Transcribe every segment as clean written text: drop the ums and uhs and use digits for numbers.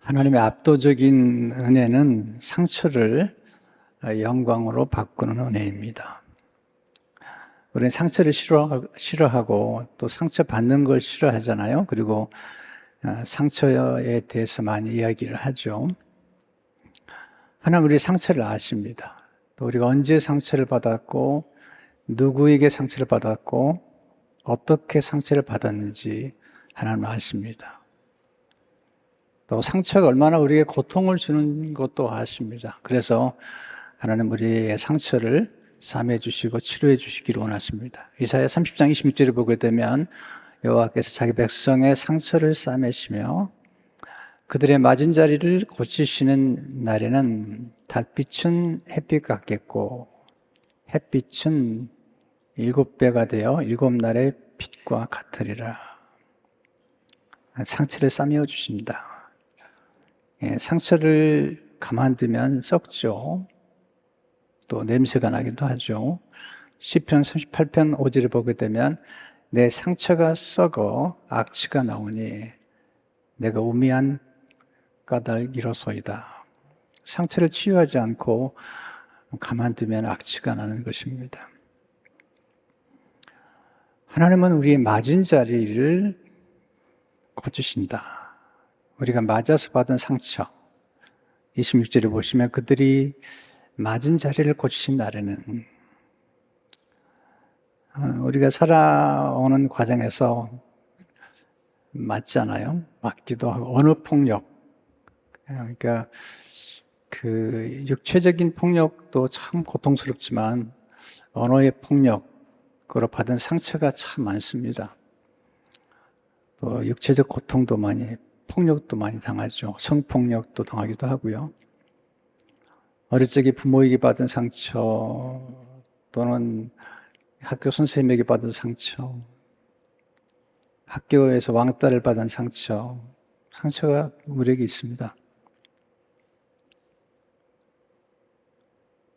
하나님의 압도적인 은혜는 상처를 영광으로 바꾸는 은혜입니다. 우리는 상처를 싫어하고 또 상처받는 걸 싫어하잖아요. 그리고 상처에 대해서 많이 이야기를 하죠. 하나님 우리의 상처를 아십니다. 또 우리가 언제 상처를 받았고 누구에게 상처를 받았고 어떻게 상처를 받았는지 하나님 아십니다. 또 상처가 얼마나 우리에게 고통을 주는 것도 아십니다. 그래서 하나님 우리의 상처를 싸매 주시고 치료해 주시기를 원하십니다. 이사야 30장 26절을 보게 되면 여호와께서 자기 백성의 상처를 싸매시며 그들의 맞은 자리를 고치시는 날에는 달빛은 햇빛 같겠고 햇빛은 7배가 되어 7날의 빛과 같으리라. 상처를 싸매어 주십니다. 상처를 가만두면 썩죠. 또 냄새가 나기도 하죠. 시편 38편 5절을 보게 되면 내 상처가 썩어 악취가 나오니 내가 우미한 까닭이로소이다. 상처를 치유하지 않고 가만두면 악취가 나는 것입니다. 하나님은 우리의 맞은 자리를 고치신다. 우리가 맞아서 받은 상처 26절을 보시면 그들이 맞은 자리를 고치신 날에는 우리가 살아오는 과정에서 맞잖아요. 맞기도 하고 언어폭력, 그러니까 그 육체적인 폭력도 참 고통스럽지만 언어의 폭력으로 받은 상처가 참 많습니다. 또 육체적 고통도 많이, 폭력도 많이 당하죠. 성폭력도 당하기도 하고요. 어릴 적에 부모에게 받은 상처 또는 학교 선생님에게 받은 상처, 학교에서 왕따를 받은 상처가 우리에게 있습니다.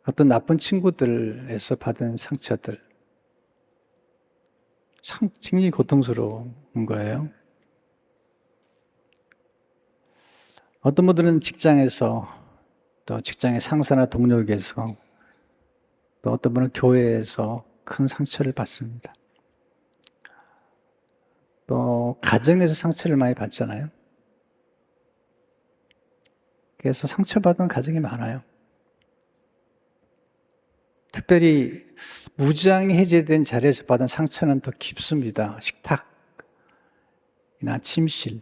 어떤 나쁜 친구들에서 받은 상처들, 참 굉장히 고통스러운 거예요. 어떤 분들은 직장에서 또 직장의 상사나 동료에게서 또 어떤 분은 교회에서 큰 상처를 받습니다. 또 가정에서 상처를 많이 받잖아요. 그래서 상처받은 가정이 많아요. 특별히 무장이 해제된 자리에서 받은 상처는 더 깊습니다. 식탁이나 침실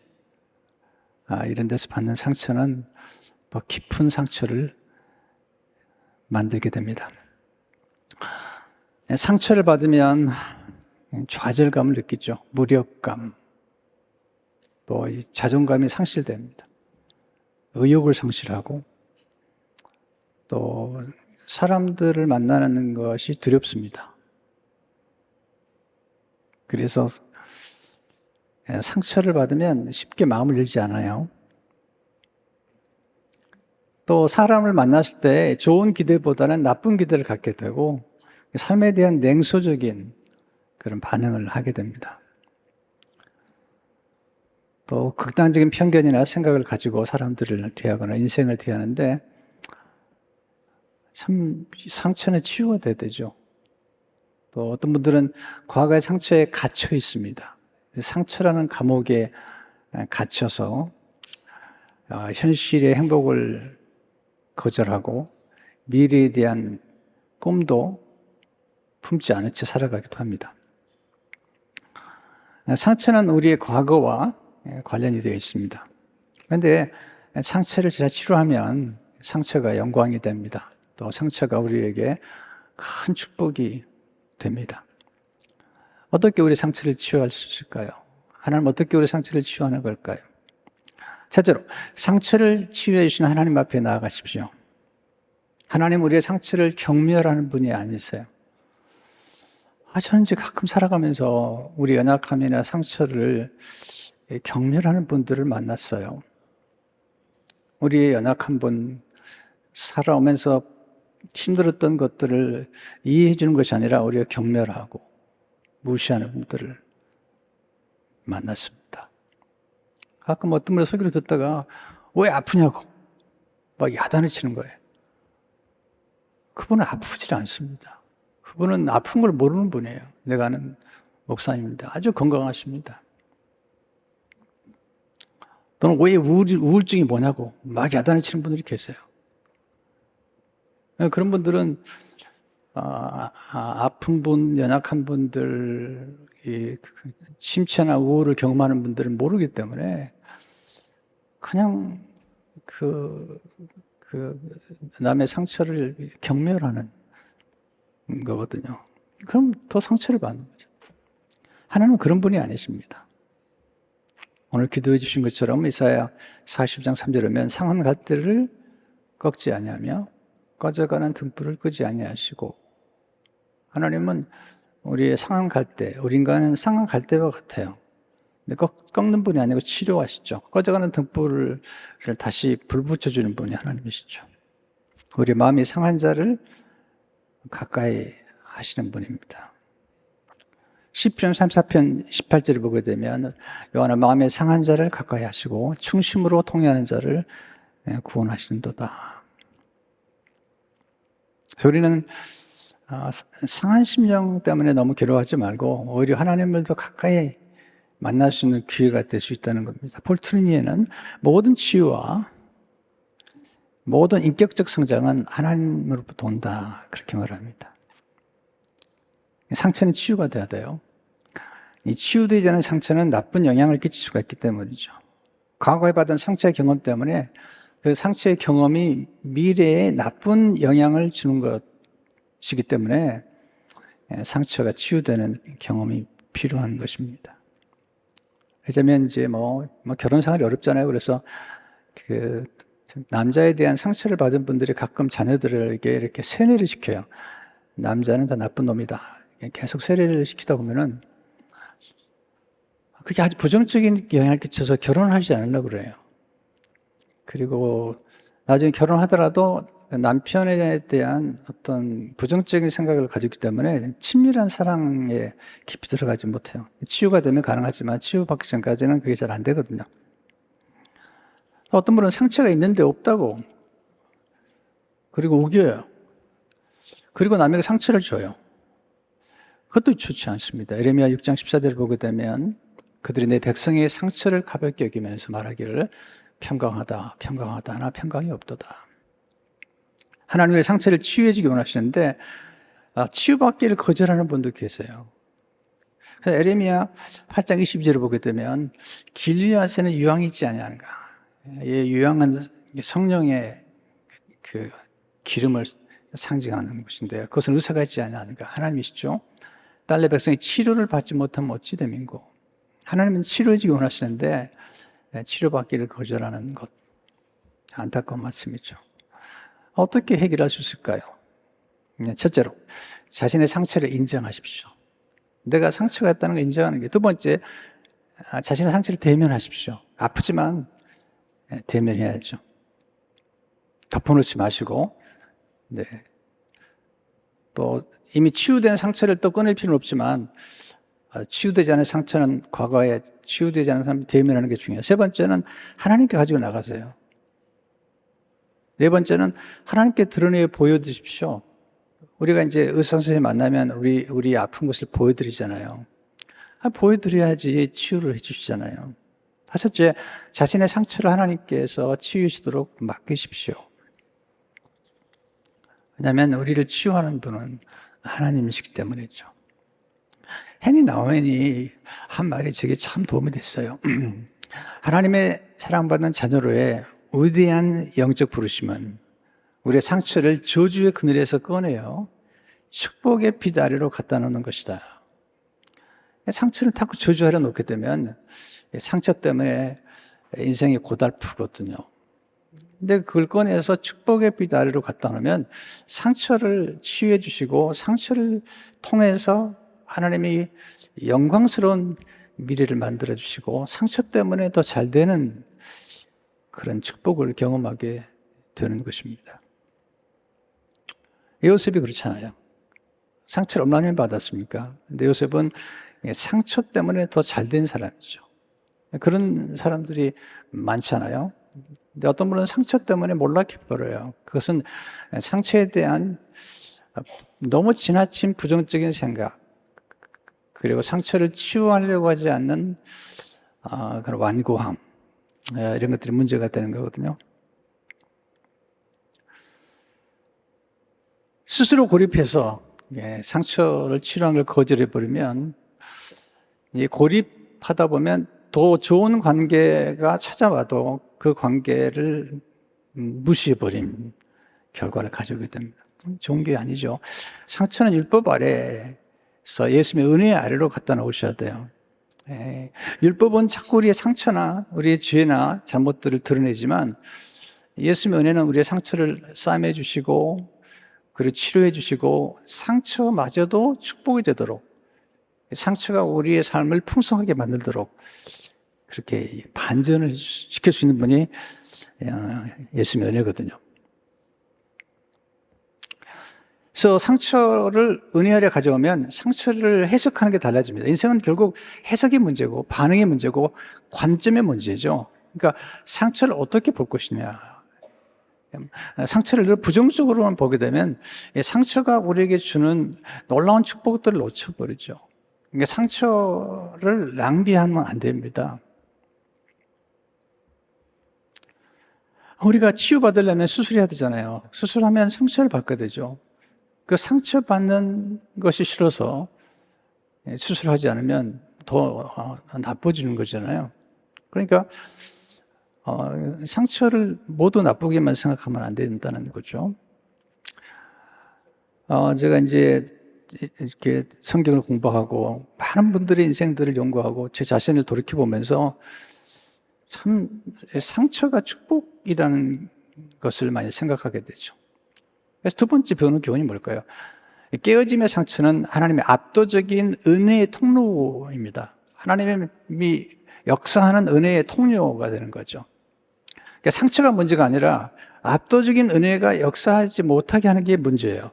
이런 데서 받는 상처는 더 깊은 상처를 만들게 됩니다. 상처를 받으면 좌절감을 느끼죠. 무력감, 또 자존감이 상실됩니다. 의욕을 상실하고 또 사람들을 만나는 것이 두렵습니다. 그래서 상처를 받으면 쉽게 마음을 열지 않아요. 또 사람을 만났을 때 좋은 기대보다는 나쁜 기대를 갖게 되고 삶에 대한 냉소적인 그런 반응을 하게 됩니다. 또 극단적인 편견이나 생각을 가지고 사람들을 대하거나 인생을 대하는데 참 상처는 치유가 돼야 되죠. 또 어떤 분들은 과거의 상처에 갇혀 있습니다. 상처라는 감옥에 갇혀서 현실의 행복을 거절하고 미래에 대한 꿈도 품지 않은 채 살아가기도 합니다. 상처는 우리의 과거와 관련이 되어 있습니다. 그런데 상처를 잘 치료하면 상처가 영광이 됩니다. 또 상처가 우리에게 큰 축복이 됩니다. 어떻게 우리 상처를 치유할 수 있을까요? 하나님 어떻게 우리 상처를 치유하는 걸까요? 첫째로 상처를 치유해 주시는 하나님 앞에 나아가십시오. 하나님 우리의 상처를 경멸하는 분이 아니세요. 저는 이제 가끔 살아가면서 우리 연약함이나 상처를 경멸하는 분들을 만났어요. 우리의 연약한 분, 살아오면서 힘들었던 것들을 이해해 주는 것이 아니라 우리가 경멸하고 무시하는 분들을 만났습니다. 가끔 어떤 분의 소리를 듣다가 왜 아프냐고 막 야단을 치는 거예요. 그분은 아프질 않습니다. 그분은 아픈 걸 모르는 분이에요. 내가 아는 목사님입니다. 아주 건강하십니다. 또는 왜 우울증이 뭐냐고 막 야단을 치는 분들이 계세요. 그런 분들은 아픈 분, 연약한 분들, 심취나 우울을 경험하는 분들은 모르기 때문에 그냥 남의 상처를 경멸하는 거거든요. 그럼 더 상처를 받는 거죠. 하나님은 그런 분이 아니십니다. 오늘 기도해 주신 것처럼 이사야 40장 3절에 보면 상한 갈대를 꺾지 아니하며 꺼져가는 등불을 끄지 아니하시고, 하나님은 우리의 상한 갈대, 우리 인간은 상한 갈대와 같아요. 근데 꺾는 분이 아니고 치료하시죠. 꺼져가는 등불을 다시 불 붙여주는 분이 하나님이시죠. 우리 마음이 상한 자를 가까이 하시는 분입니다. 시편 34편 18절을 보게 되면 여호와는 마음의 상한 자를 가까이 하시고 충심으로 통회하는 자를 구원하시는도다. 우리는 상한 심령 때문에 너무 괴로워하지 말고 오히려 하나님을 더 가까이 만날 수 있는 기회가 될 수 있다는 겁니다. 폴 트루니에는 모든 치유와 모든 인격적 성장은 하나님으로부터 온다, 그렇게 말합니다. 상처는 치유가 돼야 돼요. 이 치유되지 않은 상처는 나쁜 영향을 끼칠 수가 있기 때문이죠. 과거에 받은 상처의 경험 때문에 그 상처의 경험이 미래에 나쁜 영향을 주는 것이기 때문에 상처가 치유되는 경험이 필요한 것입니다. 왜냐면 이제 결혼 생활이 어렵잖아요. 그래서 남자에 대한 상처를 받은 분들이 가끔 자녀들에게 이렇게 세뇌를 시켜요. 남자는 다 나쁜 놈이다. 계속 세뇌를 시키다 보면은 그게 아주 부정적인 영향을 끼쳐서 결혼하지 않으려고 그래요. 그리고 나중에 결혼하더라도 남편에 대한 어떤 부정적인 생각을 가지기 때문에 친밀한 사랑에 깊이 들어가지 못해요. 치유가 되면 가능하지만 치유받기 전까지는 그게 잘 안 되거든요. 어떤 분은 상처가 있는데 없다고, 그리고 우겨요. 그리고 남에게 상처를 줘요. 그것도 좋지 않습니다. 에레미야 6장 14절을 보게 되면 그들이 내 백성의 상처를 가볍게 여기면서 말하기를 평강하다, 평강하다, 나 평강이 없도다. 하나님의 상처를 치유해주기 원하시는데 치유받기를 거절하는 분도 계세요. 그래서 에레미야 8장 22절을 보게 되면 길리앗에는 유황이 있지 아니하는가. 이 유황은 성령의 그 기름을 상징하는 것인데요. 그것은 의사가 있지 아니하는가. 하나님이시죠. 딸내 백성이 치료를 받지 못하면 어찌 됨인고. 하나님은 치료해주기 원하시는데 치료받기를 거절하는 것, 안타까운 말씀이죠. 어떻게 해결할 수 있을까요? 첫째로 자신의 상처를 인정하십시오. 내가 상처가 있다는 걸 인정하는 게. 두 번째, 자신의 상처를 대면하십시오. 아프지만 대면해야죠. 덮어놓지 마시고. 네. 또 이미 치유된 상처를 또 꺼낼 필요는 없지만 치유되지 않은 상처는 과거에 치유되지 않은 사람이 대면하는 게 중요해요. 세 번째는 하나님께 가지고 나가세요. 네 번째는 하나님께 드러내 보여드십시오. 우리가 이제 의사 선생님 만나면 우리 아픈 것을 보여드리잖아요. 보여드려야지 치유를 해주시잖아요. 다섯째, 자신의 상처를 하나님께서 치유시도록 맡기십시오. 왜냐하면 우리를 치유하는 분은 하나님이시기 때문이죠. 헨리 나우맨이 한 말이 저게 참 도움이 됐어요. 하나님의 사랑받는 자녀로의 위대한 영적 부르심은 우리의 상처를 저주의 그늘에서 꺼내어 축복의 빛 아래로 갖다 놓는 것이다. 상처를 자꾸 저주하려 놓게 되면 상처 때문에 인생이 고달프거든요. 근데 그걸 꺼내서 축복의 빛 아래로 갖다 놓으면 상처를 치유해 주시고 상처를 통해서 하나님이 영광스러운 미래를 만들어 주시고 상처 때문에 더 잘 되는 그런 축복을 경험하게 되는 것입니다. 요셉이 그렇잖아요. 상처를 얼마나 받았습니까? 근데 요셉은 상처 때문에 더 잘 된 사람이죠. 그런 사람들이 많잖아요. 근데 어떤 분은 상처 때문에 몰라 기뻐해요. 그것은 상처에 대한 너무 지나친 부정적인 생각, 그리고 상처를 치유하려고 하지 않는 그런 완고함, 이런 것들이 문제가 되는 거거든요. 스스로 고립해서 상처를 치료하는 걸 거절해버리면, 고립하다 보면 더 좋은 관계가 찾아와도 그 관계를 무시해버린 결과를 가져오게 됩니다. 좋은 게 아니죠. 상처는 율법 아래에서 예수님의 은혜 아래로 갖다 놓으셔야 돼요. 율법은 자꾸 우리의 상처나 우리의 죄나 잘못들을 드러내지만, 예수님의 은혜는 우리의 상처를 싸매해 주시고 그리고 치료해 주시고 상처마저도 축복이 되도록, 상처가 우리의 삶을 풍성하게 만들도록 그렇게 반전을 시킬 수 있는 분이 예수님의 은혜거든요. 그래서 상처를 은혜 아래 가져오면 상처를 해석하는 게 달라집니다. 인생은 결국 해석의 문제고 반응의 문제고 관점의 문제죠. 그러니까 상처를 어떻게 볼 것이냐. 상처를 부정적으로만 보게 되면 상처가 우리에게 주는 놀라운 축복들을 놓쳐버리죠. 그러니까 상처를 낭비하면 안 됩니다. 우리가 치유받으려면 수술해야 되잖아요. 수술하면 상처를 받게 되죠. 그 상처받는 것이 싫어서 수술하지 않으면 더 나빠지는 거잖아요. 그러니까 상처를 모두 나쁘게만 생각하면 안 된다는 거죠. 제가 이제 이렇게 성경을 공부하고 많은 분들의 인생들을 연구하고 제 자신을 돌이켜보면서 참 상처가 축복이라는 것을 많이 생각하게 되죠. 그래서 두 번째 배우는 교훈이 뭘까요? 깨어짐의 상처는 하나님의 압도적인 은혜의 통로입니다. 하나님이 역사하는 은혜의 통로가 되는 거죠. 그러니까 상처가 문제가 아니라 압도적인 은혜가 역사하지 못하게 하는 게 문제예요.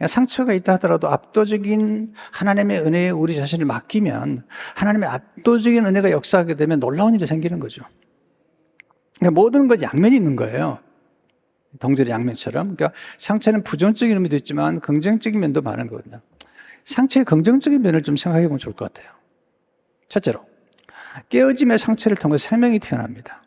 상처가 있다 하더라도 압도적인 하나님의 은혜에 우리 자신을 맡기면 하나님의 압도적인 은혜가 역사하게 되면 놀라운 일이 생기는 거죠. 그러니까 모든 것 양면이 있는 거예요. 동절의 양면처럼. 그러니까 상처는 부정적인 의미도 있지만 긍정적인 면도 많은 거거든요. 상처의 긍정적인 면을 좀 생각해 보면 좋을 것 같아요. 첫째로, 깨어짐의 상처를 통해 생명이 태어납니다.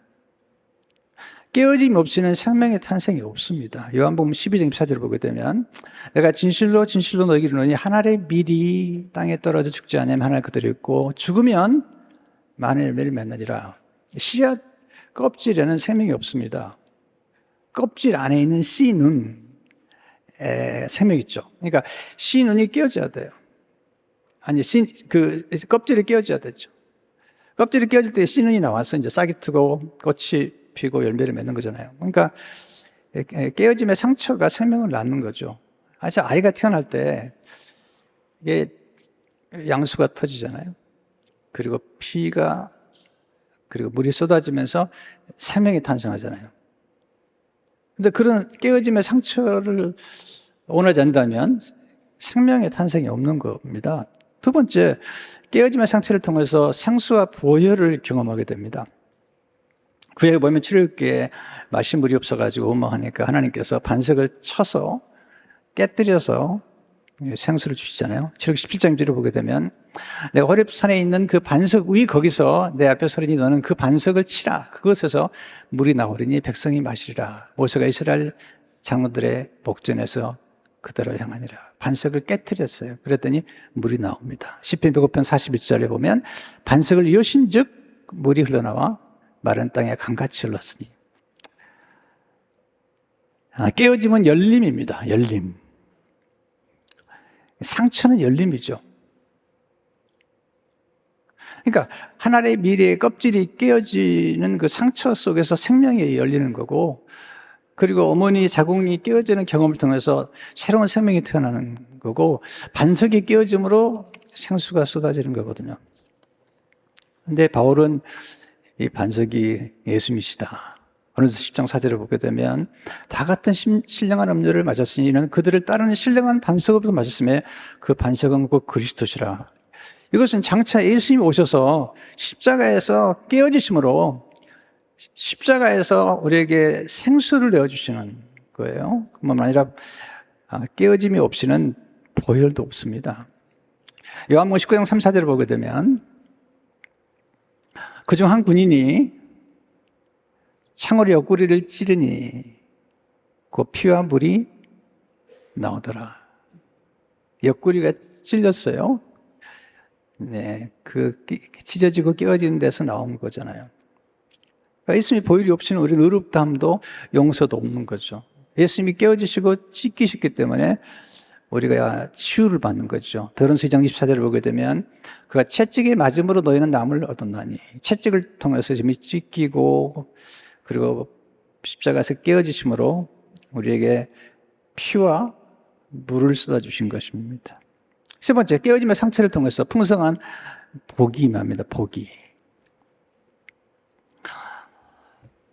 깨어짐이 없이는 생명의 탄생이 없습니다. 요한복음 12장 14절을 보게 되면, 내가 진실로 진실로 너희에게 이르노니 한 알의 밀이 땅에 떨어져 죽지 않으면 한 알 그대로 있고 죽으면 많은 열매를 맺느니라. 씨앗 껍질에는 생명이 없습니다. 껍질 안에 있는 씨는 생명이 있죠. 그러니까 씨눈이 깨어져야 돼요. 아니, 껍질이 깨어져야 되죠. 껍질이 깨어질 때 씨눈이 나와서 이제 싹이 트고 꽃이 피고 열매를 맺는 거잖아요. 그러니까 깨어짐의 상처가 생명을 낳는 거죠. 사실 아이가 태어날 때 이게 양수가 터지잖아요. 그리고 그리고 물이 쏟아지면서 생명이 탄생하잖아요. 근데 그런 깨어짐의 상처를 원하지 않는다면 생명의 탄생이 없는 겁니다. 두 번째, 깨어짐의 상처를 통해서 생수와 보혈을 경험하게 됩니다. 구약에 보면 출애굽기에 마실 물이 없어가지고 원망하니까 하나님께서 반석을 쳐서 깨뜨려서 생수를 주시잖아요. 출애굽기 17장 1절을 보게 되면, 내가 호렙산에 있는 그 반석 위 거기서 내 앞에 서리니 너는 그 반석을 치라. 그것에서 물이 나오리니 백성이 마시리라. 모세가 이스라엘 장로들의 복전에서 그대로 향하니라. 반석을 깨뜨렸어요. 그랬더니 물이 나옵니다. 시편 105편 41절에 보면 반석을 여신즉 물이 흘러나와 마른 땅에 강같이 흘렀으니. 깨어짐은 열림입니다. 열림. 상처는 열림이죠. 그러니까 하나의 미래의 껍질이 깨어지는 그 상처 속에서 생명이 열리는 거고, 그리고 어머니 자궁이 깨어지는 경험을 통해서 새로운 생명이 태어나는 거고, 반석이 깨어짐으로 생수가 쏟아지는 거거든요. 근데 바울은 이 반석이 예수님이시다. 고린도서 10장 4절을 보게 되면, 다 같은 신령한 음료를 마셨으니 이는 그들을 따르는 신령한 반석으로부터 마셨으며 그 반석은 곧 그리스도시라. 이것은 장차 예수님이 오셔서 십자가에서 깨어지심으로 십자가에서 우리에게 생수를 내어주시는 거예요. 그뿐만 아니라 깨어짐이 없이는 보혈도 없습니다. 요한복음 19장 3, 4절을 보게 되면 그중 한 군인이 창으로 옆구리를 찌르니 그 피와 물이 나오더라. 옆구리가 찔렸어요. 네, 그 찢어지고 깨어지는 데서 나온 거잖아요. 그러니까 예수님이 보혈이 없이는 우리는 의롭다함도 용서도 없는 거죠. 예수님이 깨어지시고 찢기셨기 때문에 우리가 치유를 받는 거죠. 베드로전서 2장 24절을 보게 되면 그가 채찍에 맞음으로 너희는 남을 얻었나니, 채찍을 통해서 지금 찢기고 그리고 십자가에서 깨어지심으로 우리에게 피와 물을 쏟아주신 것입니다. 세 번째, 깨어짐의 상처를 통해서 풍성한 복이 임합니다. 복이.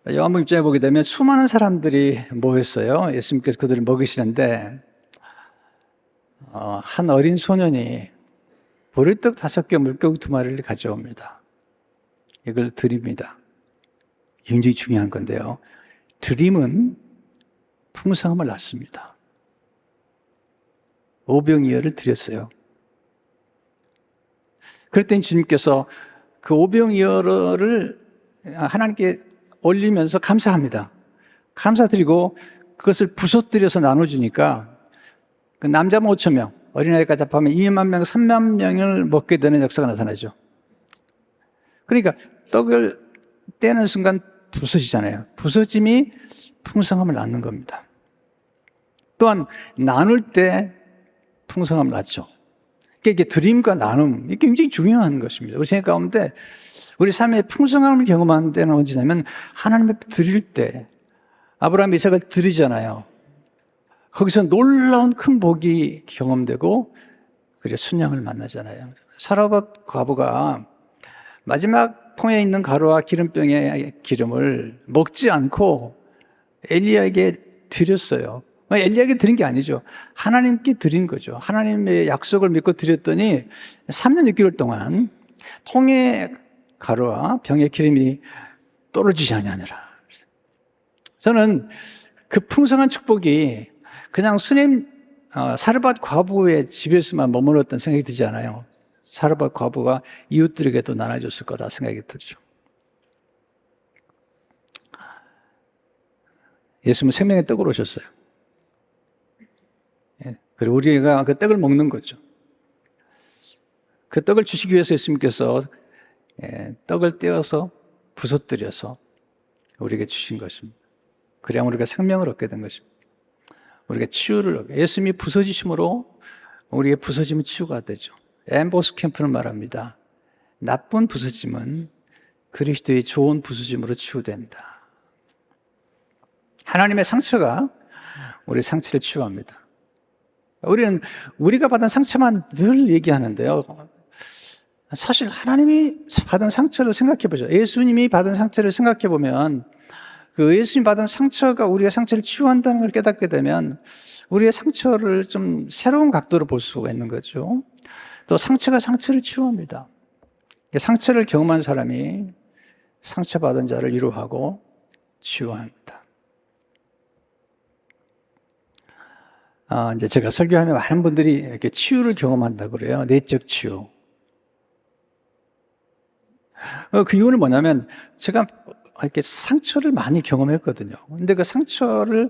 요한복음 1장에 보게 되면 수많은 사람들이 모였어요. 예수님께서 그들을 먹이시는데 한 어린 소년이 보리떡 5개, 물고기 2마리를 가져옵니다. 이걸 드립니다. 굉장히 중요한 건데요. 드림은 풍성함을 낳습니다. 오병이어를 드렸어요. 그랬더니 주님께서 그 오병이어를 하나님께 올리면서 감사합니다. 감사드리고 그것을 부서뜨려서 나눠주니까 그 남자 5,000명, 어린아이까지 합하면 2만 명, 3만 명을 먹게 되는 역사가 나타나죠. 그러니까 떡을 떼는 순간 부서지잖아요. 부서짐이 풍성함을 낳는 겁니다. 또한 나눌 때 풍성함을 낳죠. 이게 드림과 나눔, 이게 굉장히 중요한 것입니다. 우리 생각 가운데 우리 삶의 풍성함을 경험하는 때는 언제냐면 하나님 앞에 드릴 때, 아브라함 이삭을 드리잖아요. 거기서 놀라운 큰 복이 경험되고 그리고 순양을 만나잖아요. 사라밧 과부가 마지막 통에 있는 가루와 기름병의 기름을 먹지 않고 엘리야에게 드렸어요. 엘리야에게 드린 게 아니죠. 하나님께 드린 거죠. 하나님의 약속을 믿고 드렸더니 3년 6개월 동안 통의 가루와 병의 기름이 떨어지지 아니하니라. 저는 그 풍성한 축복이 그냥 사르밧 과부의 집에서만 머물렀던 생각이 들지 않아요. 사르밧 과부가 이웃들에게도 나눠줬을 거라 생각이 들죠. 예수님은 생명의 떡으로 오셨어요. 그리고 우리가 그 떡을 먹는 거죠. 그 떡을 주시기 위해서 예수님께서 떡을 떼어서 부서뜨려서 우리에게 주신 것입니다. 그래야만 우리가 생명을 얻게 된 것입니다. 우리가 치유를 얻게. 예수님이 부서지심으로 우리의 부서짐은 치유가 되죠. 엠보스 캠프는 말합니다. 나쁜 부서짐은 그리스도의 좋은 부서짐으로 치유된다. 하나님의 상처가 우리 상처를 치유합니다. 우리가 받은 상처만 늘 얘기하는데요. 사실 하나님이 받은 상처를 생각해 보죠. 예수님이 받은 상처를 생각해 보면 그 예수님 받은 상처가 우리의 상처를 치유한다는 걸 깨닫게 되면 우리의 상처를 좀 새로운 각도로 볼 수가 있는 거죠. 또 상처가 상처를 치유합니다. 상처를 경험한 사람이 상처받은 자를 위로하고 치유합니다. 이제 제가 설교하면 많은 분들이 이렇게 치유를 경험한다고 그래요. 내적 치유. 그 이유는 뭐냐면 제가 이렇게 상처를 많이 경험했거든요. 근데 그 상처를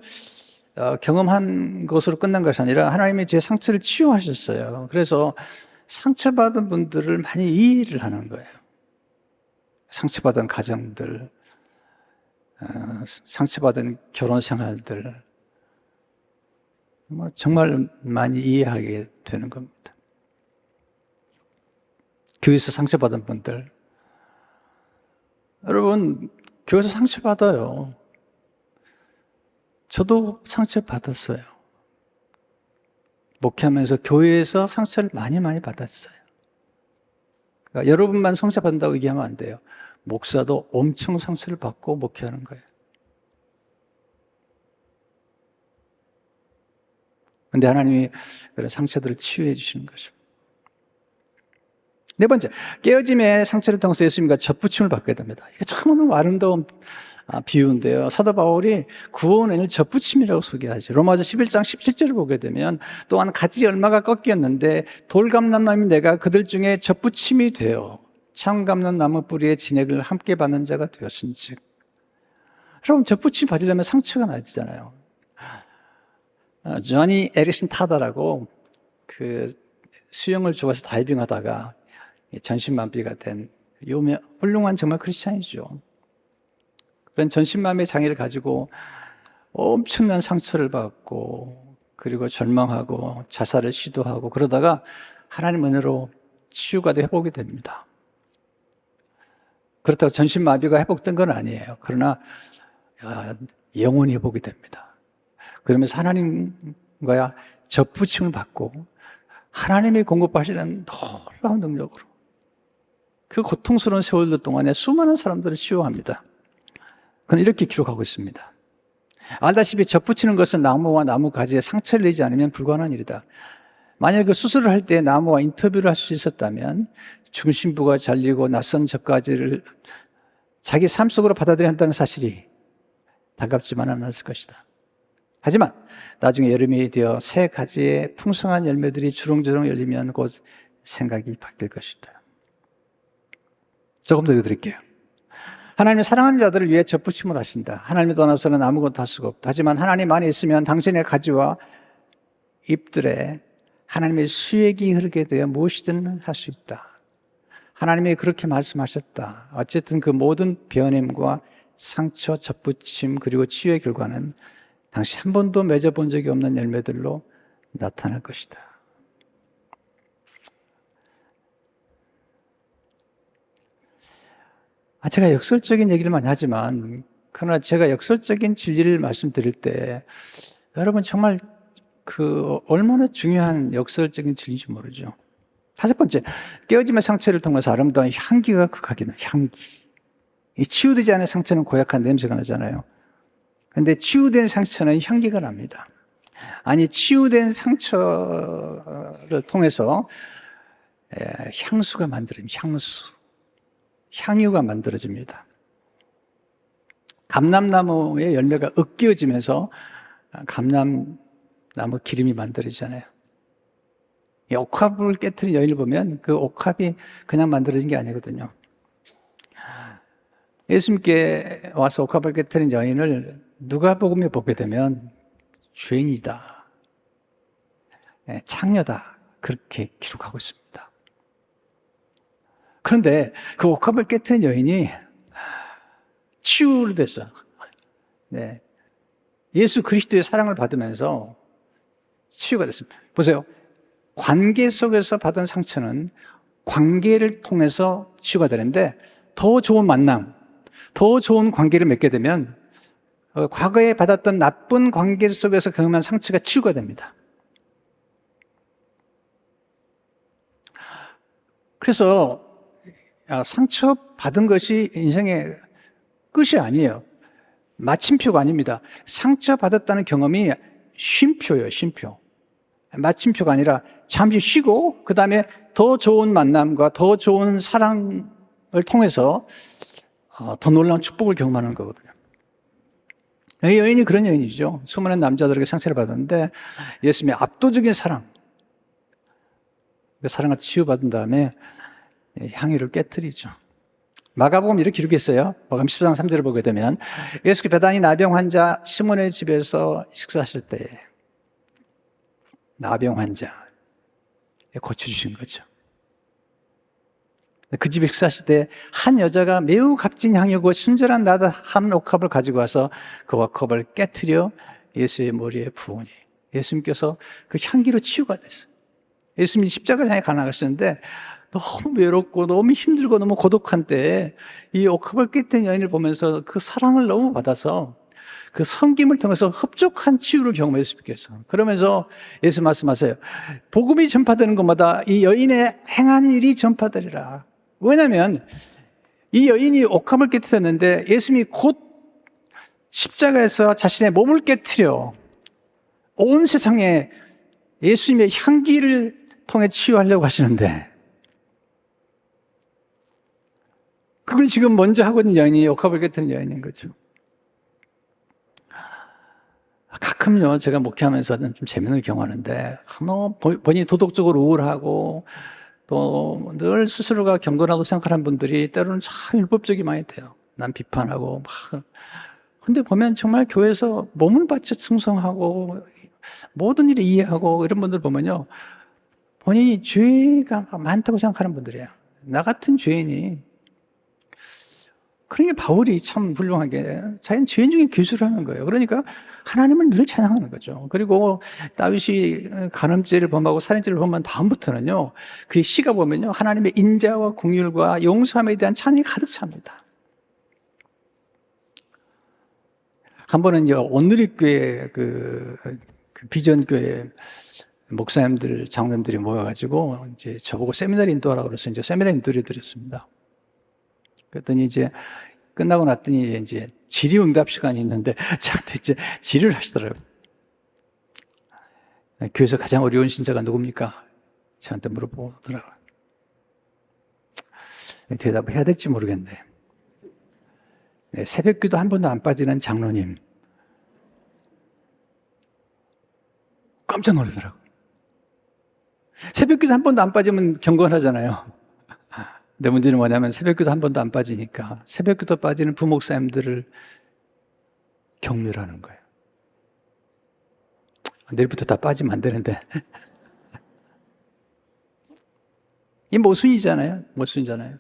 경험한 것으로 끝난 것이 아니라 하나님이 제 상처를 치유하셨어요. 그래서 상처받은 분들을 많이 이해를 하는 거예요. 상처받은 가정들, 상처받은 결혼 생활들, 정말 많이 이해하게 되는 겁니다. 교회에서 상처받은 분들, 여러분 교회에서 상처받아요. 저도 상처받았어요. 목회하면서 교회에서 상처를 많이 받았어요. 그러니까 여러분만 상처받는다고 얘기하면 안 돼요. 목사도 엄청 상처를 받고 목회하는 거예요. 그런데 하나님이 그런 상처들을 치유해 주시는 것입니다. 네 번째, 깨어짐의 상처를 통해서 예수님과 접붙임을 받게 됩니다. 이게 참 아름다운 비유인데요. 사도 바울이 구원을 접붙임이라고 소개하죠. 로마서 11장 17절을 보게 되면 또한 가지 얼마가 꺾였는데 돌감람나무 내가 그들 중에 접붙임이 되어 참 감람나무 뿌리의 진액을 함께 받는 자가 되었은즉. 여러분, 접붙임 받으려면 상처가 나야 되잖아요. 조니 에릭슨 타다라고 그 수영을 좋아해서 다이빙하다가 전신마비가 된 훌륭한 정말 크리스찬이죠. 그런 전신마비의 장애를 가지고 엄청난 상처를 받고 그리고 절망하고 자살을 시도하고 그러다가 하나님 은혜로 치유가 돼 회복이 됩니다. 그렇다고 전신마비가 회복된 건 아니에요. 그러나 영원히 회복이 됩니다. 그러면서 하나님과 접붙임을 받고 하나님이 공급하시는 놀라운 능력으로 그 고통스러운 세월들 동안에 수많은 사람들을 치유합니다. 그는 이렇게 기록하고 있습니다. 알다시피 접붙이는 것은 나무와 나무 가지에 상처를 내지 않으면 불가능한 일이다. 만약 그 수술을 할 때 나무와 인터뷰를 할 수 있었다면 죽은 신부가 잘리고 낯선 젖가지를 자기 삶 속으로 받아들여야 한다는 사실이 반갑지만 않았을 것이다. 하지만 나중에 여름이 되어 새 가지에 풍성한 열매들이 주렁주렁 열리면 곧 생각이 바뀔 것이다. 조금 더 읽어드릴게요. 하나님은 사랑하는 자들을 위해 접붙임을 하신다. 하나님을 떠나서는 아무것도 할 수가 없다. 하지만 하나님 안에 있으면 당신의 가지와 잎들에 하나님의 수액이 흐르게 되어 무엇이든 할 수 있다. 하나님이 그렇게 말씀하셨다. 어쨌든 그 모든 변함과 상처, 접붙임 그리고 치유의 결과는 당시 한 번도 맺어본 적이 없는 열매들로 나타날 것이다. 제가 역설적인 얘기를 많이 하지만 그러나 제가 역설적인 진리를 말씀드릴 때 여러분 정말 얼마나 중요한 역설적인 진리인지 모르죠. 다섯 번째, 깨어짐의 상처를 통해서 아름다운 향기가 극하게 나요. 향기. 이 치유되지 않은 상처는 고약한 냄새가 나잖아요. 그런데 치유된 상처는 향기가 납니다. 아니, 치유된 상처를 통해서 향수가 만들어집니다. 향유가 만들어집니다. 감람나무의 열매가 으깨어지면서 감람나무 기름이 만들어지잖아요. 이 옥합을 깨트린 여인을 보면 그 옥합이 그냥 만들어진 게 아니거든요. 예수님께 와서 옥합을 깨트린 여인을 누가복음에 보게 되면 죄인이다, 창녀다 그렇게 기록하고 있습니다. 그런데 그 옥합을 깨트린 여인이 치유를 됐어요. 네. 예수 그리스도의 사랑을 받으면서 치유가 됐습니다. 보세요. 관계 속에서 받은 상처는 관계를 통해서 치유가 되는데 더 좋은 만남, 더 좋은 관계를 맺게 되면 과거에 받았던 나쁜 관계 속에서 경험한 상처가 치유가 됩니다. 그래서 상처 받은 것이 인생의 끝이 아니에요. 마침표가 아닙니다. 상처 받았다는 경험이 쉼표예요, 쉼표. 마침표가 아니라 잠시 쉬고 그 다음에 더 좋은 만남과 더 좋은 사랑을 통해서 더 놀라운 축복을 경험하는 거거든요. 이 여인이 그런 여인이죠. 수많은 남자들에게 상처를 받았는데 예수님의 압도적인 사랑, 그 사랑을 치유받은 다음에 향유를 깨뜨리죠. 마가복음 이렇게 기록했어요. 마가복음 14장 3절을 보게 되면 예수께 베다니 나병 환자 시몬의 집에서 식사하실 때에 나병 환자 고쳐주신 거죠. 그 집에 식사하실 때 한 여자가 매우 값진 향유고 순전한 나다 한 옥합을 가지고 와서 그 옥합을 깨트려 예수의 머리에 부으니 예수님께서 그 향기로 치유가 됐어요. 예수님이 십자가를 향해 가나가시는데 너무 외롭고 너무 힘들고 너무 고독한 때에 이 옥합을 깨뜨린 여인을 보면서 그 사랑을 너무 받아서 그 섬김을 통해서 흡족한 치유를 경험했으면 좋겠어요. 그러면서 예수 말씀하세요. 복음이 전파되는 곳마다 이 여인의 행한 일이 전파되리라. 왜냐하면 이 여인이 옥합을 깨뜨렸는데 예수님이 곧 십자가에서 자신의 몸을 깨뜨려 온 세상에 예수님의 향기를 통해 치유하려고 하시는데 그걸 지금 먼저 하고 있는 여인이 옥합을 깨뜨린 여인인 거죠. 가끔요, 제가 목회하면서는 좀 재미있는 경험하는데, 본인이 도덕적으로 우울하고, 또 늘 스스로가 경건하다고 생각하는 분들이 때로는 참 율법적이 많이 돼요. 난 비판하고, 막. 근데 보면 정말 교회에서 몸을 바쳐 충성하고, 모든 일을 이해하고, 이런 분들 보면요, 본인이 죄가 많다고 생각하는 분들이에요. 나 같은 죄인이. 그러니까 바울이 참 훌륭하게 자기는 죄인 중에 기술을 하는 거예요. 그러니까 하나님을 늘 찬양하는 거죠. 그리고 다윗이 간음죄를 범하고 살인죄를 범한 다음부터는요, 그 시가 보면요, 하나님의 인자와 긍휼과 용서함에 대한 찬양이 가득 찹니다. 한 번은 온누리교회 그 비전교회 목사님들, 장로님들이 모여가지고 이제 저보고 세미나리 인도하라고 그래서 이제 세미나리 인도를 드렸습니다. 그랬더니 이제 끝나고 났더니 이제 질의응답 시간이 있는데 저한테 이제 질의를 하시더라고요. 교회에서 가장 어려운 신자가 누굽니까? 저한테 물어보더라고요. 대답을 해야 될지 모르겠네. 새벽기도 한 번도 안 빠지는 장로님. 깜짝 놀라더라고요. 새벽기도 한 번도 안 빠지면 경건하잖아요. 근데 문제는 뭐냐면 새벽기도 한 번도 안 빠지니까 새벽기도 빠지는 부목사님들을 격려하는 거예요. 내일부터 다 빠지면 안 되는데. 이 모순이잖아요. 모순이잖아요.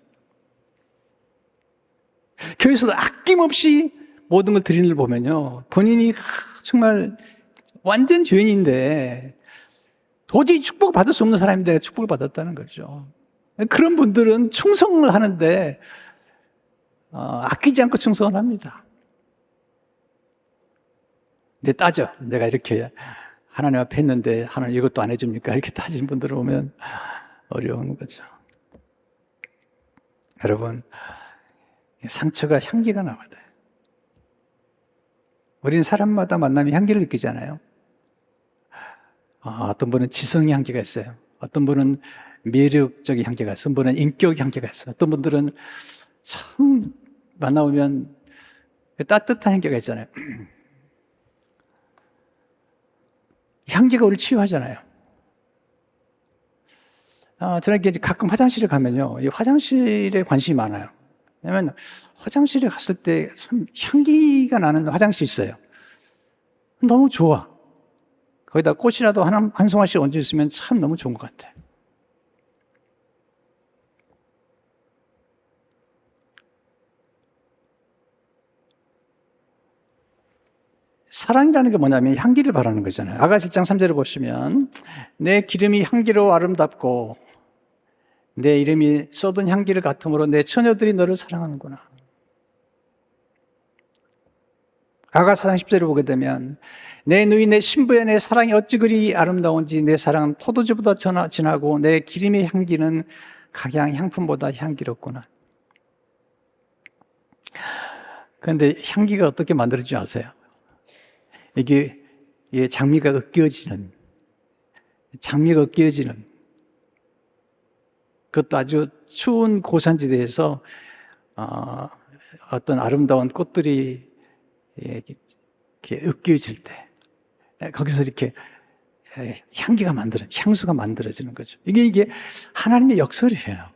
교회에서도 아낌없이 모든 걸 드리는 걸 보면요, 본인이 정말 완전 죄인인데 도저히 축복을 받을 수 없는 사람인데 축복을 받았다는 거죠. 그런 분들은 충성을 하는데 아끼지 않고 충성을 합니다. 근데 따져. 내가 이렇게 하나님 앞에 했는데 하나님 이것도 안 해줍니까? 이렇게 따지는 분들을 보면 어려운 거죠. 여러분, 상처가 향기가 나와야 돼요. 우리는 사람마다 만나면 향기를 느끼잖아요. 어떤 분은 지성의 향기가 있어요. 어떤 분은 매력적인 향기가 있어요. 어떤 분은 인격의 향기가 있어요. 어떤 분들은 참 만나보면 따뜻한 향기가 있잖아요. 향기가 우리를 치유하잖아요. 저는 이제 가끔 화장실에 가면요, 이 화장실에 관심이 많아요. 왜냐면 화장실에 갔을 때 참 향기가 나는 화장실이 있어요. 너무 좋아. 거기다 꽃이라도 한 송아씩 얹어 있으면 참 너무 좋은 것 같아요. 사랑이라는 게 뭐냐면 향기를 바라는 거잖아요. 아가서 1장 3절을 보시면 내 기름이 향기로 아름답고 내 이름이 쏟은 향기를 같으므로 내 처녀들이 너를 사랑하는구나. 아가서 4장 10절을 보게 되면 내 누이 내 신부의 내 사랑이 어찌 그리 아름다운지 내 사랑은 포도주보다 진하고 내 기름의 향기는 각양 향품보다 향기롭구나. 그런데 향기가 어떻게 만들어지지 아세요? 이게 장미가 으깨어지는, 그것도 아주 추운 고산지대에서 어떤 아름다운 꽃들이 이렇게 으깨어질 때 거기서 이렇게 향수가 만들어지는 거죠. 이게 하나님의 역설이에요.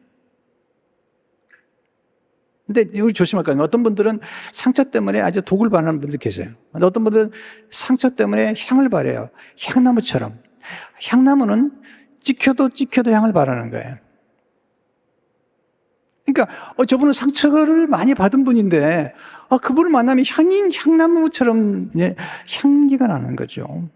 근데 여기 조심할 거예요. 어떤 분들은 상처 때문에 아주 독을 발하는 분들 계세요. 어떤 분들은 상처 때문에 향을 발해요. 향나무처럼. 향나무는 찍혀도 향을 발하는 거예요. 그러니까 저분은 상처를 많이 받은 분인데 그분을 만나면 향나무처럼 향기가 나는 거죠.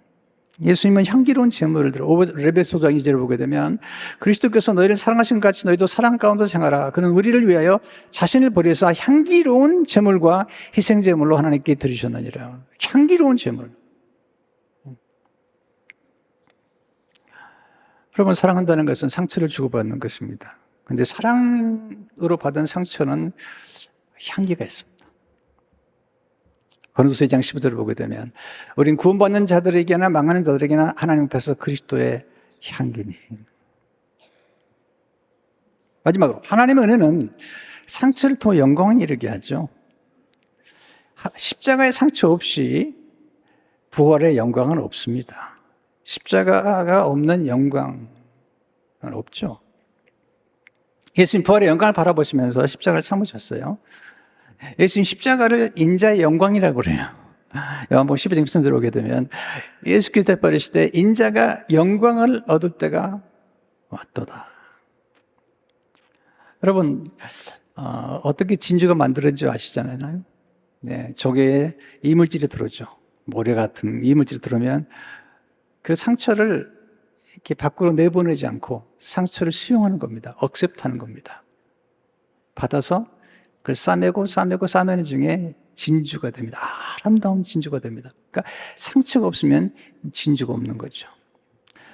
예수님은 향기로운 제물을 들어 레베소 5장 2절을 보게 되면 그리스도께서 너희를 사랑하신 것 같이 너희도 사랑 가운데 생활하라. 그는 우리를 위하여 자신을 버려서 향기로운 제물과 희생 제물로 하나님께 드리셨느니라. 향기로운 제물. 여러분, 사랑한다는 것은 상처를 주고받는 것입니다. 그런데 사랑으로 받은 상처는 향기가 있습니다. 고린도서 2장 15절을 보게 되면 우린 구원받는 자들에게나 망하는 자들에게나 하나님 앞에서 그리스도의 향기니. 마지막으로 하나님의 은혜는 상처를 통해 영광을 이루게 하죠. 십자가의 상처 없이 부활의 영광은 없습니다. 십자가가 없는 영광은 없죠. 예수님 부활의 영광을 바라보시면서 십자가를 참으셨어요. 예수님 십자가를 인자의 영광이라고 그래요. 요한복음 12장 13절 들어오게 되면 예수께서 버리시되 인자가 영광을 얻을 때가 왔도다. 여러분 어떻게 진주가 만들어진지 아시잖아요. 네, 저게 이물질이 들어오죠. 모래 같은 이물질이 들어오면 그 상처를 이렇게 밖으로 내보내지 않고 상처를 수용하는 겁니다. 억셉트하는 겁니다. 받아서 그걸 싸매는 중에 진주가 됩니다. 아름다운 진주가 됩니다. 그러니까 상처가 없으면 진주가 없는 거죠.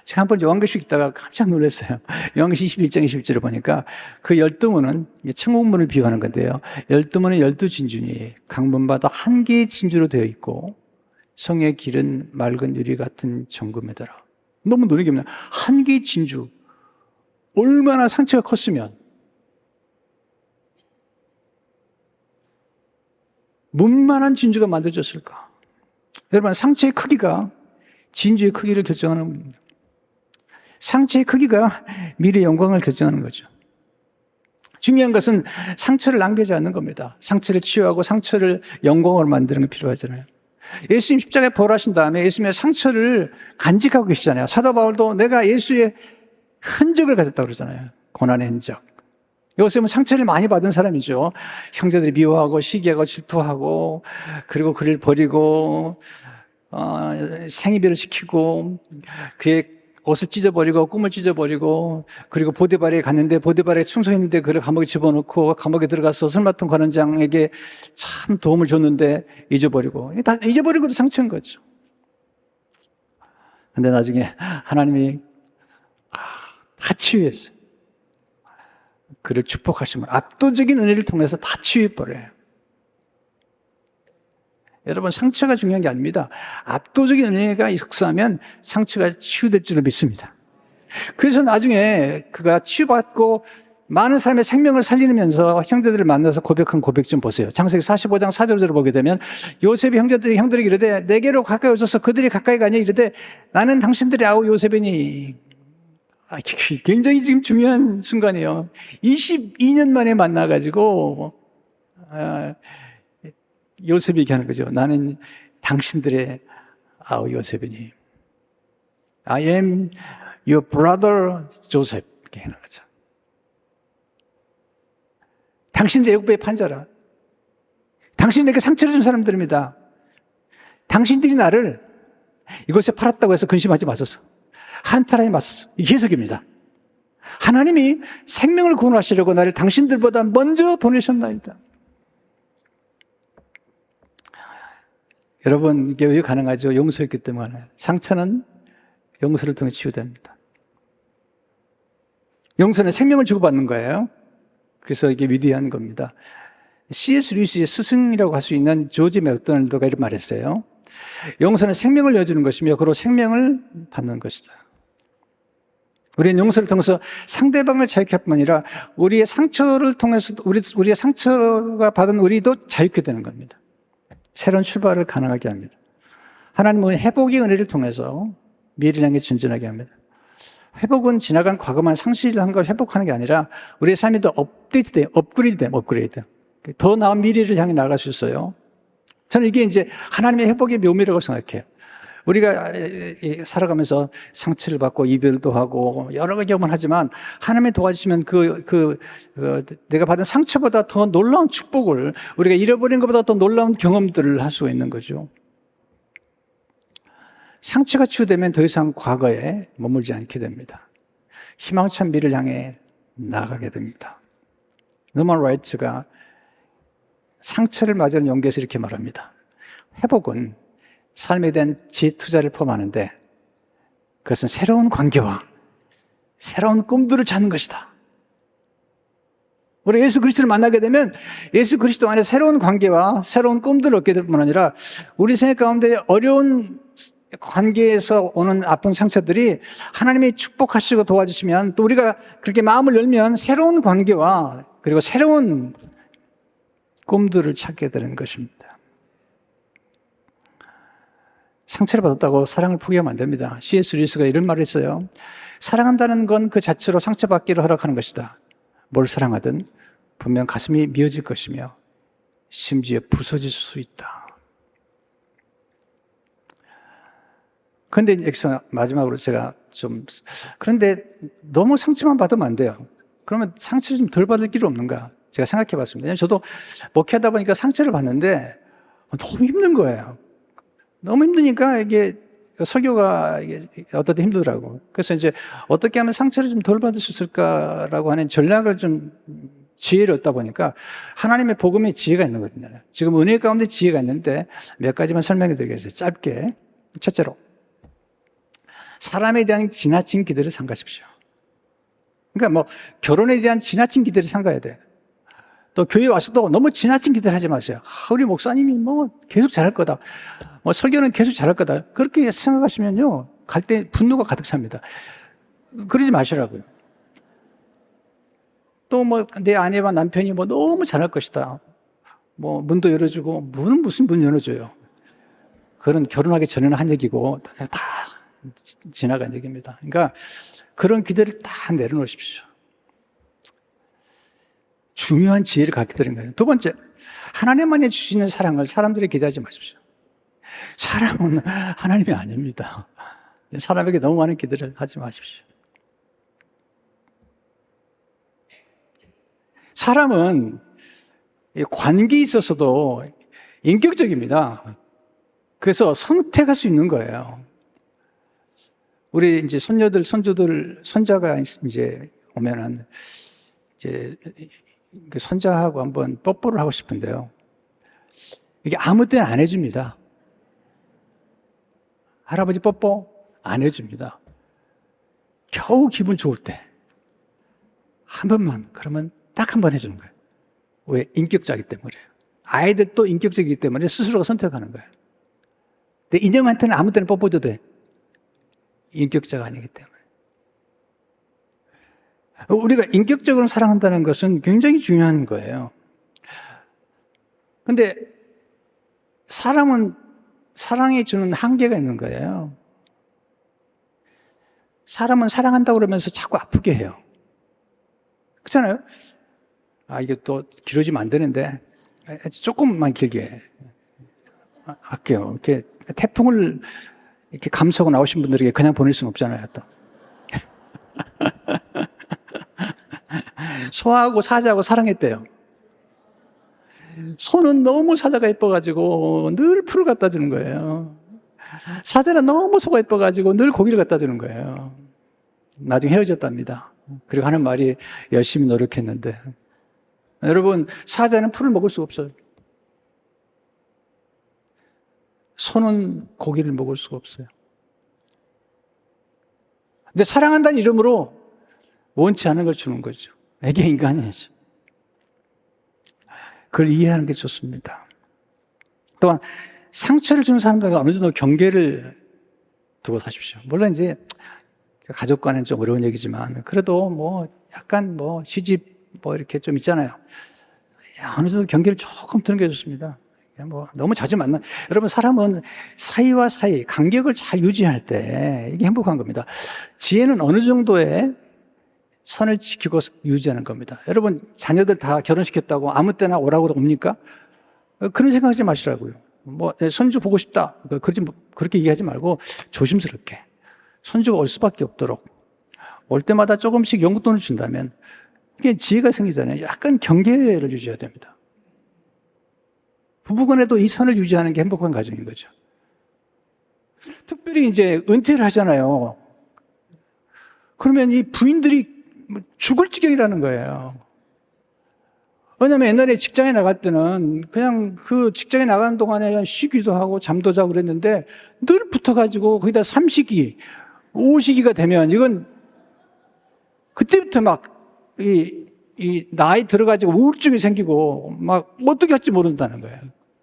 제가 한번 요한계시록 읽다가 깜짝 놀랐어요. 요한계시록 21장 21절을 보니까 그 12문은 천국문을 비유하는 건데요. 12문은 12진주니 강문마다 한 개의 진주로 되어 있고 성의 길은 맑은 유리 같은 정금이더라. 너무 놀라운 게 뭐냐. 한 개의 진주. 얼마나 상처가 컸으면 문만한 진주가 만들어졌을까? 여러분, 상처의 크기가 진주의 크기를 결정하는 겁니다. 상처의 크기가 미래의 영광을 결정하는 거죠. 중요한 것은 상처를 낭비하지 않는 겁니다. 상처를 치유하고 상처를 영광으로 만드는 게 필요하잖아요. 예수님 십자가에 부활하신 다음에 예수님의 상처를 간직하고 계시잖아요. 사도 바울도 내가 예수의 흔적을 가졌다고 그러잖아요. 고난의 흔적. 요셉은 상처를 많이 받은 사람이죠. 형제들이 미워하고 시기하고 질투하고 그리고 그를 버리고 생이별을 시키고 그의 옷을 찢어버리고 꿈을 찢어버리고 그리고 보디발에 갔는데 보디발에 충성했는데 그를 감옥에 집어넣고 감옥에 들어가서 술 맡은 관원장에게 참 도움을 줬는데 잊어버리고 다 잊어버리고도 상처인 거죠. 근데 나중에 하나님이 다 치유했어요. 그를 축복하시면 압도적인 은혜를 통해서 다 치유해버려요. 여러분, 상처가 중요한 게 아닙니다. 압도적인 은혜가 역사하면 상처가 치유될 줄로 믿습니다. 그래서 나중에 그가 치유받고 많은 사람의 생명을 살리면서 형제들을 만나서 고백한 고백 좀 보세요. 창세기 45장 4절을 보게 되면 요셉이 형들에게 이르되 내게로 가까이 오셔서 그들이 가까이 가니 이르되 나는 당신들의 아우 요셉이니. 굉장히 지금 중요한 순간이에요. 22년 만에 만나가지고 요셉이 얘기하는 거죠. 나는 당신들의 아우 요셉이니. I am your brother Joseph. 이렇게 하는 거죠. 당신들 애국배의 판자라. 당신에게 상처를 준 사람들입니다. 당신들이 나를 이곳에 팔았다고 해서 근심하지 마소서. 한타라에 맞섰어. 이게 해석입니다. 하나님이 생명을 구원하시려고 나를 당신들보다 먼저 보내셨나이다. 여러분, 이게 왜 가능하죠? 용서했기 때문에. 상처는 용서를 통해 치유됩니다. 용서는 생명을 주고받는 거예요. 그래서 이게 위대한 겁니다. C.S. 루이스의 스승이라고 할 수 있는 조지 맥도날드가 이렇게 말했어요. 용서는 생명을 내어주는 것이며 그로 생명을 받는 것이다. 우리는 용서를 통해서 상대방을 자유케 할 뿐 아니라 우리의 상처를 통해서 우리의 상처가 받은 우리도 자유케 되는 겁니다. 새로운 출발을 가능하게 합니다. 하나님은 회복의 은혜를 통해서 미래를 향해 전진하게 합니다. 회복은 지나간 과거만 상실한 걸 회복하는 게 아니라 우리의 삶이 더 업그레이드. 더 나은 미래를 향해 나아갈 수 있어요. 저는 이게 이제 하나님의 회복의 묘미라고 생각해요. 우리가 살아가면서 상처를 받고 이별도 하고 여러 가지 경험을 하지만 하나님이 도와주시면 내가 받은 상처보다 더 놀라운 축복을 우리가 잃어버린 것보다 더 놀라운 경험들을 할 수가 있는 거죠. 상처가 치유되면 더 이상 과거에 머물지 않게 됩니다. 희망찬 미래를 향해 나아가게 됩니다. 노먼 라이트가 상처를 맞이하는 용기에서 이렇게 말합니다. 회복은 삶에 대한 재투자를 포함하는데 그것은 새로운 관계와 새로운 꿈들을 찾는 것이다. 우리 예수 그리스도를 만나게 되면 예수 그리스도 안에 새로운 관계와 새로운 꿈들을 얻게 될 뿐 아니라 우리 생각 가운데 어려운 관계에서 오는 아픈 상처들이 하나님이 축복하시고 도와주시면 또 우리가 그렇게 마음을 열면 새로운 관계와 그리고 새로운 꿈들을 찾게 되는 것입니다. 상처를 받았다고 사랑을 포기하면 안 됩니다. C.S. 루이스가 이런 말을 했어요. 사랑한다는 건 그 자체로 상처받기를 허락하는 것이다. 뭘 사랑하든 분명 가슴이 미어질 것이며 심지어 부서질 수 있다. 그런데 여기서 마지막으로 제가 그런데 너무 상처만 받으면 안 돼요. 그러면 상처를 좀 덜 받을 길은 없는가? 제가 생각해 봤습니다. 왜냐하면 저도 목회하다 보니까 상처를 받는데 너무 힘든 거예요. 너무 힘드니까 이게 설교가 어떨 때 힘들더라고. 그래서 이제 어떻게 하면 상처를 좀 덜 받을 수 있을까라고 하는 전략을 좀 지혜를 얻다 보니까 하나님의 복음에 지혜가 있는 거거든요. 지금 은혜 가운데 지혜가 있는데 몇 가지만 설명해 드리겠습니다. 짧게. 첫째로, 사람에 대한 지나친 기대를 삼가십시오. 그러니까 뭐 결혼에 대한 지나친 기대를 삼가야 돼. 또 교회 와서도 너무 지나친 기대를 하지 마세요. 우리 목사님이 뭐 계속 잘할 거다. 뭐 설교는 계속 잘할 거다. 그렇게 생각하시면요, 갈 때 분노가 가득 찹니다. 그러지 마시라고요. 또 뭐 내 아내와 남편이 뭐 너무 잘할 것이다. 뭐 문도 열어주고, 무슨 문 열어줘요. 그런 결혼하기 전에는 한 얘기고 다 지나간 얘기입니다. 그러니까 그런 기대를 다 내려놓으십시오. 중요한 지혜를 갖게 되는 거예요. 두 번째, 하나님만이 주시는 사랑을 사람들이 기대하지 마십시오. 사람은 하나님이 아닙니다. 사람에게 너무 많은 기대를 하지 마십시오. 사람은 관계에 있어서도 인격적입니다. 그래서 선택할 수 있는 거예요. 우리 이제 손녀들, 손주들, 손자가 이제 오면은 이제 손자하고 한번 뽀뽀를 하고 싶은데요. 이게 아무 때나 안 해줍니다. 할아버지 뽀뽀 안 해줍니다. 겨우 기분 좋을 때 한 번만, 그러면 딱 한 번 해주는 거예요. 왜? 인격자이기 때문이에요. 아이들도 인격적이기 때문에 스스로가 선택하는 거예요. 근데 인형한테는 아무 때나 뽀뽀도 돼. 인격자가 아니기 때문에. 우리가 인격적으로 사랑한다는 것은 굉장히 중요한 거예요. 근데 사람은 사랑해 주는 한계가 있는 거예요. 사람은 사랑한다고 그러면서 자꾸 아프게 해요. 그렇잖아요? 이게 또 길어지면 안 되는데 조금만 길게 할게요. 이렇게 태풍을 이렇게 감수하고 나오신 분들에게 그냥 보낼 수는 없잖아요, 또. 소하고 사자하고 사랑했대요. 소는 너무 사자가 예뻐가지고 늘 풀을 갖다 주는 거예요. 사자는 너무 소가 예뻐가지고 늘 고기를 갖다 주는 거예요. 나중에 헤어졌답니다. 그리고 하는 말이 열심히 노력했는데. 여러분, 사자는 풀을 먹을 수가 없어요. 소는 고기를 먹을 수가 없어요. 근데 사랑한다는 이름으로 원치 않은 걸 주는 거죠. 애게 인간이죠. 그걸 이해하는 게 좋습니다. 또한 상처를 주는 사람들과 어느 정도 경계를 두고 사십시오. 물론 이제 가족 간에는 좀 어려운 얘기지만 그래도 뭐 약간 뭐 시집 뭐 이렇게 좀 있잖아요. 어느 정도 경계를 조금 두는 게 좋습니다. 뭐 너무 자주 여러분, 사람은 사이와 사이 간격을 잘 유지할 때 이게 행복한 겁니다. 지혜는 어느 정도의 선을 지키고 유지하는 겁니다. 여러분, 자녀들 다 결혼시켰다고 아무 때나 오라고 옵니까? 그런 생각하지 마시라고요. 뭐 손주 보고 싶다, 그렇게 얘기하지 말고 조심스럽게 손주가 올 수밖에 없도록 올 때마다 조금씩 용돈을 준다면 이게 지혜가 생기잖아요. 약간 경계를 유지해야 됩니다. 부부간에도 이 선을 유지하는 게 행복한 가정인 거죠. 특별히 이제 은퇴를 하잖아요. 그러면 이 부인들이 죽을 지경이라는 거예요. 왜냐면 옛날에 직장에 나갈 때는 그냥 그 직장에 나가는 동안에 쉬기도 하고 잠도 자고 그랬는데 늘 붙어가지고 거기다 삼시기, 오시기가 되면 이건 그때부터 막 이 나이 들어가지고 우울증이 생기고 막 어떻게 할지 모른다는 거예요.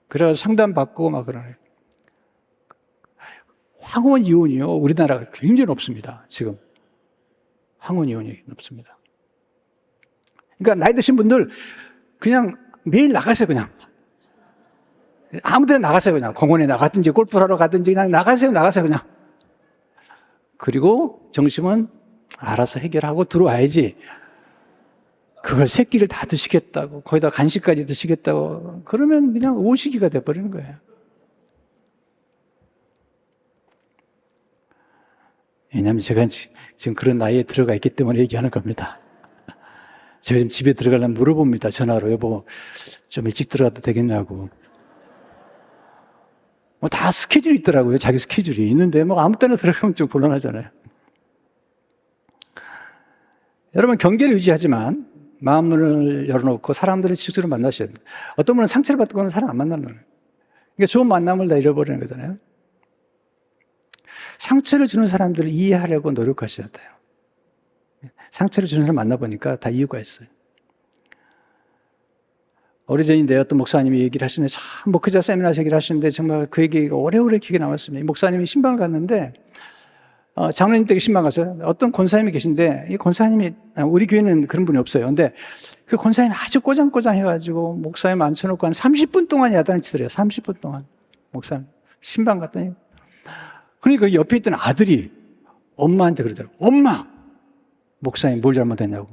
그래서 상담받고 막 그러네. 황혼 이혼이요, 우리나라가 굉장히 높습니다. 지금 황혼 이혼이 높습니다. 그러니까 나이 드신 분들 그냥 매일 나가세요, 그냥. 아무 데나 나가세요, 그냥. 공원에 나가든지 골프를 하러 가든지 그냥 나가세요, 그냥. 그리고 점심은 알아서 해결하고 들어와야지. 그걸 세 끼를 다 드시겠다고, 거기다 간식까지 드시겠다고, 그러면 그냥 오시기가 돼버리는 거예요. 왜냐하면 제가 지금 그런 나이에 들어가 있기 때문에 얘기하는 겁니다. 제가 지금 집에 들어가려면 물어봅니다. 전화로. 여보, 좀 일찍 들어가도 되겠냐고. 뭐 다 스케줄이 있더라고요. 자기 스케줄이 있는데 뭐 아무 때나 들어가면 좀 곤란하잖아요. 여러분, 경계를 유지하지만 마음을 열어놓고 사람들을 실제로 만나셔야 돼요. 어떤 분은 상처를 받고는 사람 안 만나는 거예요. 그러니까 좋은 만남을 다 잃어버리는 거잖아요. 상처를 주는 사람들을 이해하려고 노력하셔야 돼요. 상처를 주는 사람 만나보니까 다 이유가 있어요. 오래전인데 어떤 목사님이 얘기를 하시는데, 참 목회자 세미나에서 얘기를 하시는데 정말 그 얘기가 오래오래 기억에 남았습니다. 이 목사님이 신방을 갔는데 장로님 댁에 신방 가서 어떤 권사님이 계신데, 이 권사님이, 우리 교회는 그런 분이 없어요. 근데 그 권사님이 아주 꼬장꼬장 해가지고 목사님 앉혀놓고 한 30분 동안 야단을 치더래요. 30분 동안. 목사님 신방 갔더니, 그러니까 옆에 있던 아들이 엄마한테 그러더라고요. 엄마! 목사님 뭘 잘못했냐고.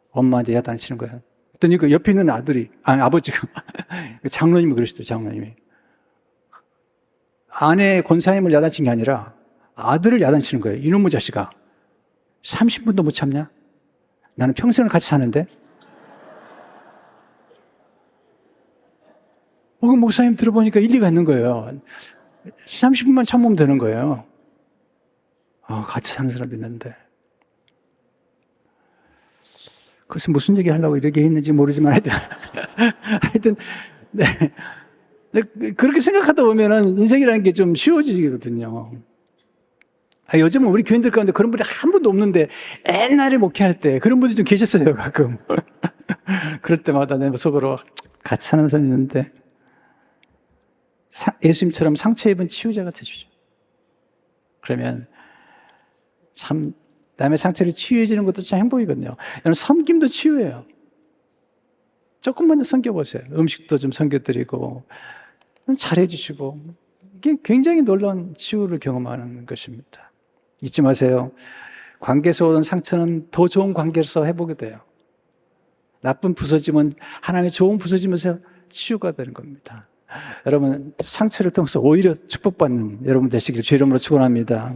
엄마한테 야단을 치는 거예요. 그랬더니 그 옆에 있는 아들이, 아버지가, 장로님이 그러시더라고요, 장로님이. 아내 권사님을 야단친 게 아니라 아들을 야단치는 거예요. 이놈의 자식아. 30분도 못 참냐? 나는 평생을 같이 사는데? 그 목사님 들어보니까 일리가 있는 거예요. 30분만 참으면 되는 거예요. 같이 사는 사람도 있는데. 그래서 무슨 얘기 하려고 이렇게 했는지 모르지만 하여튼, 네. 그렇게 생각하다 보면은 인생이라는 게 좀 쉬워지거든요. 요즘은 우리 교인들 가운데 그런 분이 한 분도 없는데, 옛날에 목회할 때 그런 분들이 좀 계셨어요, 가끔. 그럴 때마다 내 속으로 같이 사는 사람이 있는데, 예수님처럼 상처 입은 치유자가 되십시오. 그러면 참 남의 상처를 치유해주는 것도 참 행복이거든요. 여러분, 섬김도 치유예요. 조금만 더 섬겨보세요. 음식도 좀 섬겨드리고 잘해주시고, 이게 굉장히 놀라운 치유를 경험하는 것입니다. 잊지 마세요. 관계에서 오는 상처는 더 좋은 관계에서 회복이 돼요. 나쁜 부서짐은 하나님의 좋은 부서지면서 치유가 되는 겁니다. 여러분, 상처를 통해서 오히려 축복받는 여러분 되시기를 주의 이름으로 축원합니다.